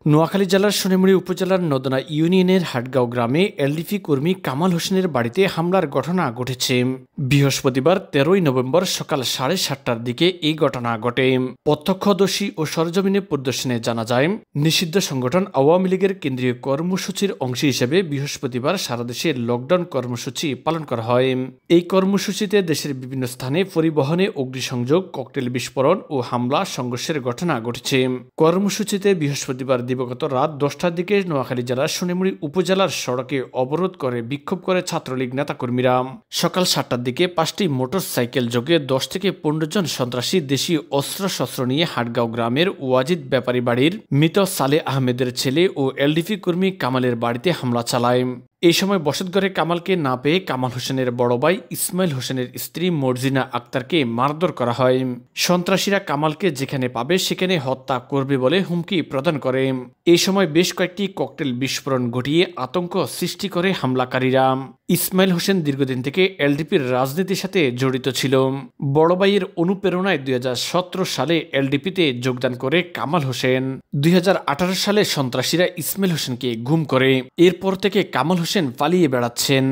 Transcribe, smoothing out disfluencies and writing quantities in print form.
নোয়াখালী জেলার সোনামুড়ি উপজেলার নদনা ইউনিয়নের হাটগাঁও গ্রামে এলডিপি কর্মী কামাল হোসেনের বাড়িতে হামলার ঘটনা ঘটেছে। বৃহস্পতিবার 13ই নভেম্বর সকাল 7:30টার দিকে এই ঘটনা ঘটে। প্রত্যক্ষদর্শী ও সরজমিনে পরিদর্শনে জানা যায়, নিষিদ্ধ সংগঠন আওয়ামী লীগের কেন্দ্রীয় কর্মসূচির অংশ হিসেবে বৃহস্পতিবার সারা দেশে লকডাউন কর্মসূচি পালন করা হয়। এই কর্মসূচিতে দেশের বিভিন্ন স্থানে পরিবহনে অগ্নিসংযোগ, ককটেল বিস্ফোরণ ও হামলা সংঘর্ষের ঘটনা ঘটেছে। কর্মসূচিতে বৃহস্পতিবার দিবাগত রাত 10টার দিকে নোয়াখালী জেলার সোনামুড়ি উপজেলার সড়কে অবরোধ করে বিক্ষোভ করে ছাত্রলীগ নেতাকর্মীরা। সকাল 7টার দিকে 5টি মোটর সাইকেল যোগে 10 থেকে 15 জন সন্ত্রাসী দেশীয় অস্ত্রশস্ত্র নিয়ে হাটগাঁও গ্রামের ওয়াজিদ ব্যাপারী বাড়ির মৃত সালে আহমেদের ছেলে ও এলডিপি কর্মী কামালের বাড়িতে হামলা চালায়। এই সময় বসতঘরে কামালকে না পেয়ে কামাল হোসেনের বড় ভাই ইসমাইল হোসেনের স্ত্রী মর্জিনা আক্তারকে মারধর করা হয়। সন্ত্রাসীরা কামালকে যেখানে পাবে সেখানে হত্যা করবে বলে হুমকি প্রদান করে। এই সময় বেশ কয়েকটি ককটেল বিস্ফোরণ ঘটিয়ে আতঙ্ক সৃষ্টি করে হামলাকারীরা। ইসমাইল হোসেন দীর্ঘদিন থেকে এলডিপির রাজনীতির সাথে জড়িত ছিল। বড় ভাইয়ের অনুপ্রেরণায় 2017 সালে এলডিপিতে যোগদান করে কামাল হোসেন। 2018 সালে সন্ত্রাসীরা ইসমাইল হোসেনকে গুম করে। এরপর থেকে কামাল হোসেন পালিয়ে বেড়াচ্ছেন।